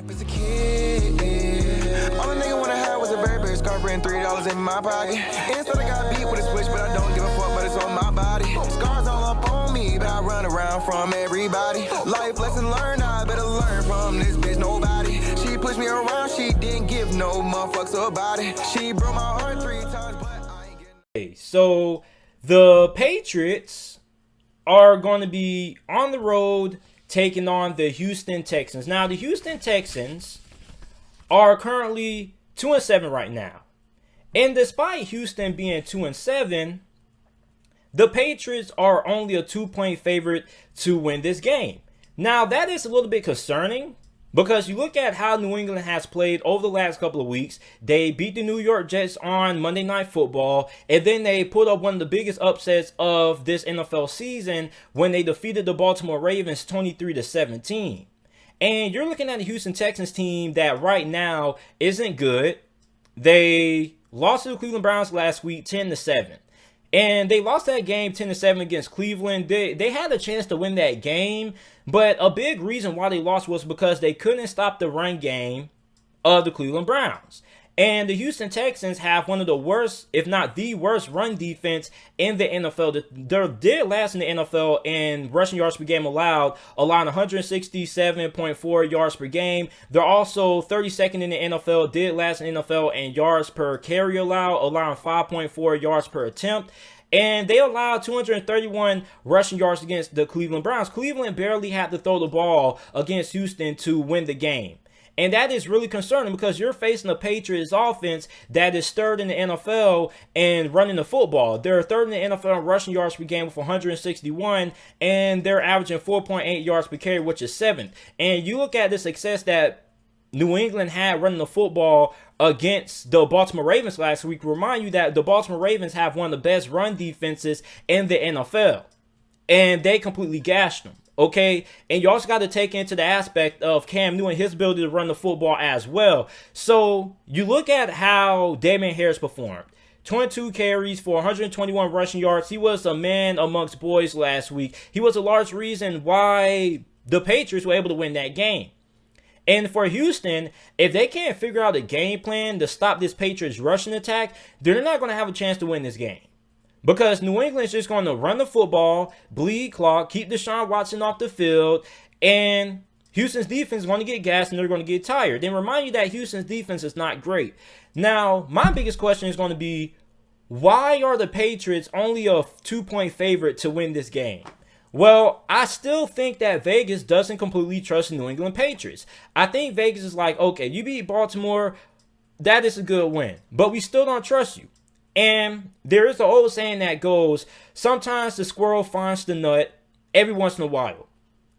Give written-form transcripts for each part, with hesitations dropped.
As a kid, all a nigga wanna have was a Burberry scarf and $3 in my pocket. Instead I got beat with a switch, but I don't give a fuck, but it's on my body. Scars all up on me, but I run around from everybody. Life lesson learned, I better learn from this bitch, nobody. She pushed me around, she didn't give no motherfucks about it. She broke my heart 3 times, but I ain't getting... So the Patriots are going to be on the road taking on the Houston Texans. Now, the Houston Texans are currently 2-7 right now. And despite Houston being 2-7, the Patriots are only a 2-point favorite to win this game. Now, that is a little bit concerning because you look at how New England has played over the last couple of weeks. They beat the New York Jets on Monday Night Football, and then they put up one of the biggest upsets of this NFL season when they defeated the Baltimore Ravens 23-17. And you're looking at a Houston Texans team that right now isn't good. They lost to the Cleveland Browns last week 10-7. And they lost that game 10-7 against Cleveland. They had a chance to win that game, but a big reason why they lost was because they couldn't stop the run game of the Cleveland Browns. And the Houston Texans have one of the worst, if not the worst, run defense in the NFL. They're dead last in the NFL in rushing yards per game allowed, allowing 167.4 yards per game. They're also 32nd in the NFL, dead last in the NFL in yards per carry allowed, allowing 5.4 yards per attempt. And they allowed 231 rushing yards against the Cleveland Browns. Cleveland barely had to throw the ball against Houston to win the game. And that is really concerning because you're facing a Patriots offense that is third in the NFL and running the football. They're third in the NFL in rushing yards per game with 161, and they're averaging 4.8 yards per carry, which is 7th. And you look at the success that New England had running the football against the Baltimore Ravens last week. Remind you that the Baltimore Ravens have one of the best run defenses in the NFL, and they completely gashed them. Okay, and you also got to take into the aspect of Cam Newton, his ability to run the football as well. So you look at how Damian Harris performed. 22 carries for 121 rushing yards. He was a man amongst boys last week. He was a large reason why the Patriots were able to win that game. And for Houston, if they can't figure out a game plan to stop this Patriots rushing attack, they're not going to have a chance to win this game. Because New England's just going to run the football, bleed clock, keep Deshaun Watson off the field, and Houston's defense is going to get gassed and they're going to get tired. Then remind you that Houston's defense is not great. Now, my biggest question is going to be, why are the Patriots only a 2-point favorite to win this game? Well, I still think that Vegas doesn't completely trust the New England Patriots. I think Vegas is like, okay, you beat Baltimore, that is a good win, but we still don't trust you. And there is an old saying that goes, sometimes the squirrel finds the nut every once in a while.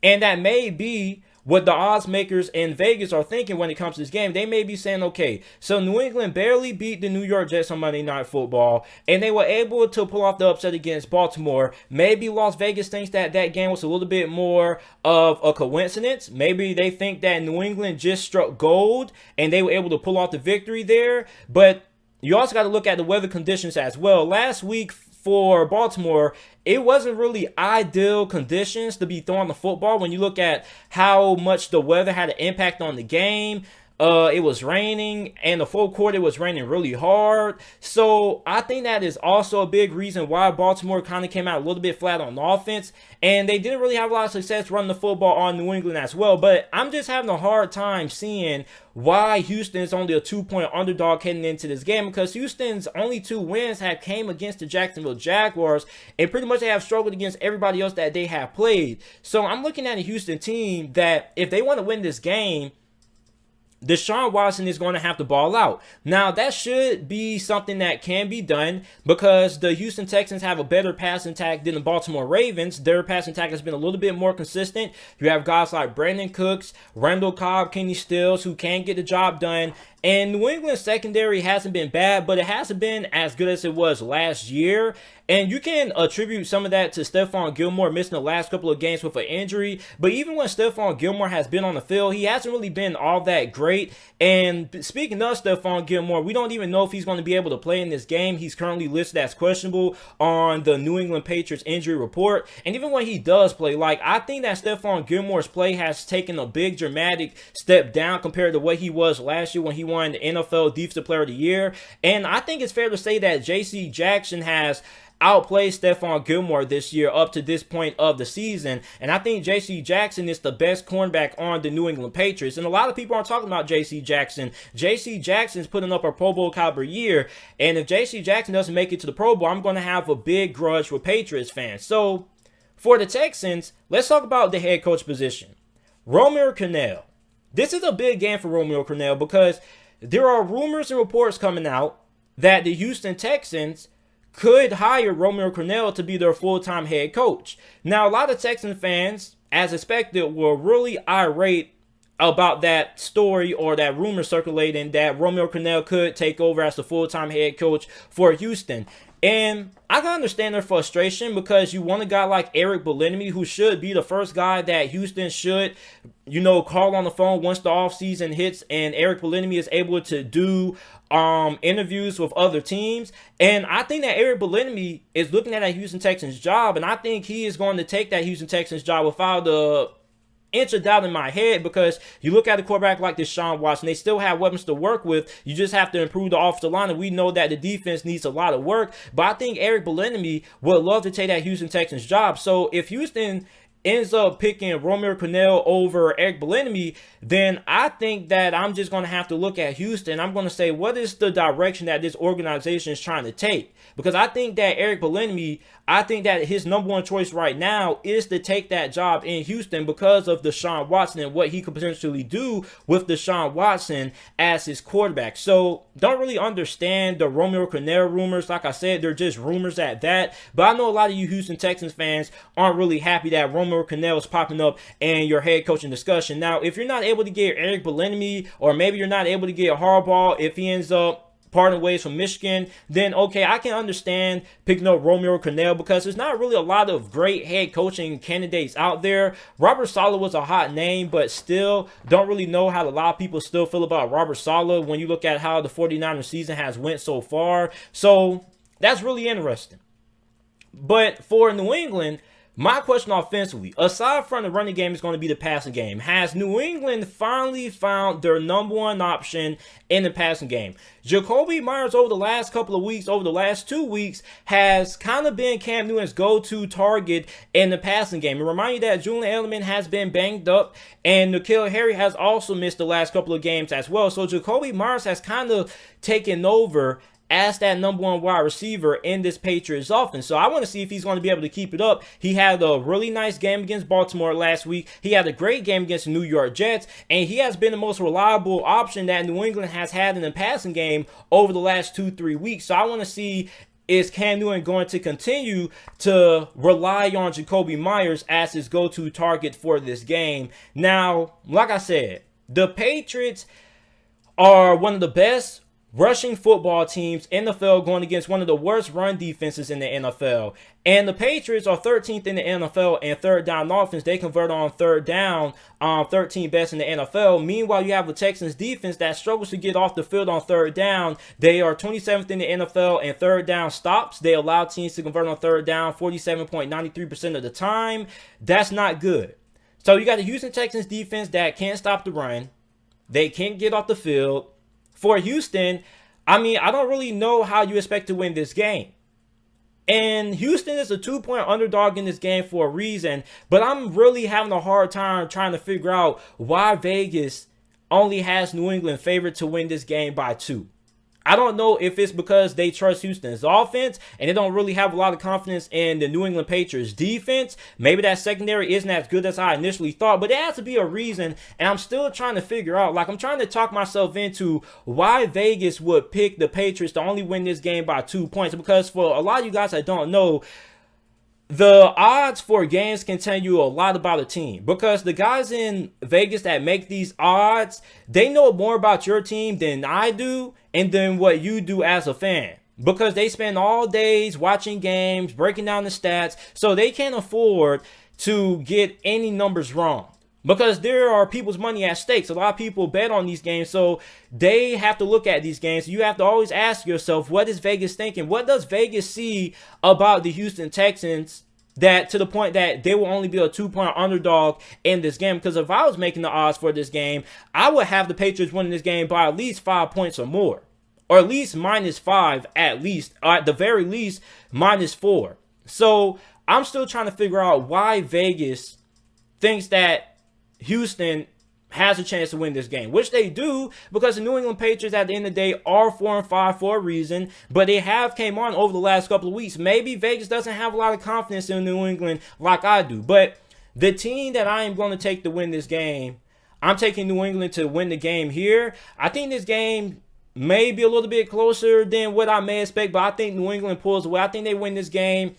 And that may be what the odds makers in Vegas are thinking when it comes to this game. They may be saying, okay, so New England barely beat the New York Jets on Monday Night Football, and they were able to pull off the upset against Baltimore. Maybe Las Vegas thinks that that game was a little bit more of a coincidence. Maybe they think that New England just struck gold, and they were able to pull off the victory there. But you also got to look at the weather conditions as well. Last week for Baltimore, it wasn't really ideal conditions to be throwing the football. When you look at how much the weather had an impact on the game, it was raining, and the full quarter it was raining really hard. So I think that is also a big reason why Baltimore kind of came out a little bit flat on offense, and they didn't really have a lot of success running the football on New England as well. But I'm just having a hard time seeing why Houston is only a 2-point underdog heading into this game, because Houston's only 2 wins have came against the Jacksonville Jaguars, and pretty much they have struggled against everybody else that they have played. So I'm looking at a Houston team that if they want to win this game, Deshaun Watson is going to have to ball out. Now, that should be something that can be done because the Houston Texans have a better passing attack than the Baltimore Ravens. Their passing attack has been a little bit more consistent. You have guys like Brandon Cooks, Randall Cobb, Kenny Stills, who can get the job done. And New England's secondary hasn't been bad, but it hasn't been as good as it was last year. And you can attribute some of that to Stephon Gilmore missing the last couple of games with an injury. But even when Stephon Gilmore has been on the field, he hasn't really been all that great. And speaking of Stephon Gilmore, we don't even know if he's going to be able to play in this game. He's currently listed as questionable on the New England Patriots injury report. And even when he does play, like, I think that Stephon Gilmore's play has taken a big dramatic step down compared to what he was last year when he won the NFL Defensive Player of the Year. And I think it's fair to say that J.C. Jackson has outplayed Stephon Gilmore this year up to this point of the season. And I think J.C. Jackson is the best cornerback on the New England Patriots. And a lot of people aren't talking about J.C. Jackson. J.C. Jackson's putting up a Pro Bowl caliber year. And if J.C. Jackson doesn't make it to the Pro Bowl, I'm going to have a big grudge with Patriots fans. So for the Texans, let's talk about the head coach position. Romeo Crennel. This is a big game for Romeo Crennel because there are rumors and reports coming out that the Houston Texans could hire Romeo Crennel to be their full-time head coach. Now, a lot of Texan fans, as expected, were really irate about that story or that rumor circulating that Romeo Crennel could take over as the full-time head coach for Houston. And I can understand their frustration because you want a guy like Eric Bieniemy, who should be the first guy that Houston should, call on the phone once the offseason hits, and Eric Bieniemy is able to do interviews with other teams. And I think that Eric Bieniemy is looking at that Houston Texans job, and I think he is going to take that Houston Texans job without the inch of doubt in my head, because you look at a quarterback like Deshaun Watson, they still have weapons to work with. You just have to improve the offensive line, and we know that the defense needs a lot of work. But I think Eric Bieniemy would love to take that Houston Texans job. So if Houston ends up picking Romeo Crennel over Eric Bieniemy, then I think that I'm just going to have to look at Houston. I'm going to say, what is the direction that this organization is trying to take? Because I think that Eric Bieniemy, I think that his number one choice right now is to take that job in Houston because of Deshaun Watson and what he could potentially do with Deshaun Watson as his quarterback. So don't really understand the Romeo Crennel rumors. Like I said, they're just rumors at that. But I know a lot of you Houston Texans fans aren't really happy that Romeo Crennel is popping up in your head coaching discussion. Now, if you're not able to get Eric Bieniemy, or maybe you're not able to get Harbaugh if he ends up parting ways from Michigan, then okay, I can understand picking up Romeo Crennel because there's not really a lot of great head coaching candidates out there. Robert Saleh was a hot name, but still don't really know how a lot of people still feel about Robert Saleh when you look at how the 49ers season has went so far. So that's really interesting. But for New England, my question offensively, aside from the running game, is going to be the passing game. Has New England finally found their number one option in the passing game? Jacoby Myers over the last couple of weeks, over the last 2 weeks, has kind of been Cam Newton's go-to target in the passing game. And remind you that Julian Edelman has been banged up, and N'Keal Harry has also missed the last couple of games as well. So Jacoby Myers has kind of taken over as that number one wide receiver in this Patriots offense. So I want to see if he's going to be able to keep it up. He had a really nice game against Baltimore last week. He had a great game against the New York Jets, and he has been the most reliable option that New England has had in the passing game over the last 2-3 weeks. So I want to see, is Cam Newton going to continue to rely on Jacoby Myers as his go-to target for this game? Now, like I said, the Patriots are one of the best rushing football teams in the NFL, going against one of the worst run defenses in the NFL. And the Patriots are 13th in the NFL in third down offense. They convert on third down, 13th best in the NFL. Meanwhile, you have the Texans defense that struggles to get off the field on third down. They are 27th in the NFL in third down stops. They allow teams to convert on third down 47.93% of the time. That's not good. So you got the Houston Texans defense that can't stop the run. They can't get off the field. For Houston, I don't really know how you expect to win this game. And Houston is a 2-point underdog in this game for a reason, but I'm really having a hard time trying to figure out why Vegas only has New England favored to win this game by 2. I don't know if it's because they trust Houston's offense and they don't really have a lot of confidence in the New England Patriots defense. Maybe that secondary isn't as good as I initially thought, but there has to be a reason, and I'm still trying to figure out, I'm trying to talk myself into why Vegas would pick the Patriots to only win this game by 2 points, because for a lot of you guys that don't know, the odds for games can tell you a lot about a team, because the guys in Vegas that make these odds, they know more about your team than I do and than what you do as a fan, because they spend all days watching games, breaking down the stats, so they can't afford to get any numbers wrong, because there are people's money at stake. A lot of people bet on these games, so they have to look at these games. You have to always ask yourself, what is Vegas thinking? What does Vegas see about the Houston Texans that to the point that they will only be a 2-point underdog in this game? Because if I was making the odds for this game, I would have the Patriots winning this game by at least 5 points or more, or at least -5, at least, or at the very least -4. So I'm still trying to figure out why Vegas thinks that Houston has a chance to win this game, which they do, because the New England Patriots at the end of the day are 4-5 for a reason, but they have came on over the last couple of weeks. Maybe Vegas doesn't have a lot of confidence in New England like I do, but the team that I am going to take to win this game, I'm taking New England to win the game here. I think this game may be a little bit closer than what I may expect, but I think New England pulls away. I think they win this game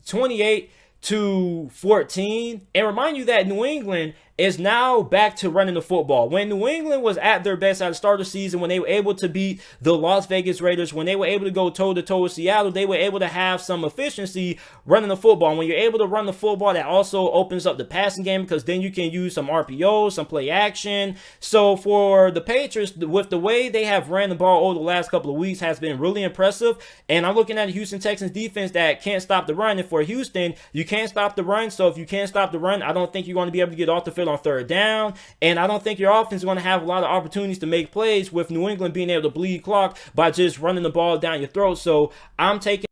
28-14. And remind you that New England is now back to running the football. When New England was at their best at the start of the season, when they were able to beat the Las Vegas Raiders, when they were able to go toe-to-toe with Seattle, they were able to have some efficiency running the football. And when you're able to run the football, that also opens up the passing game, because then you can use some RPOs, some play action. So for the Patriots, with the way they have ran the ball over the last couple of weeks, has been really impressive. And I'm looking at the Houston Texans defense that can't stop the run. And for Houston, you can't stop the run. So if you can't stop the run, I don't think you're going to be able to get off the field on third down, and I don't think your offense is going to have a lot of opportunities to make plays with New England being able to bleed clock by just running the ball down your throat. So I'm taking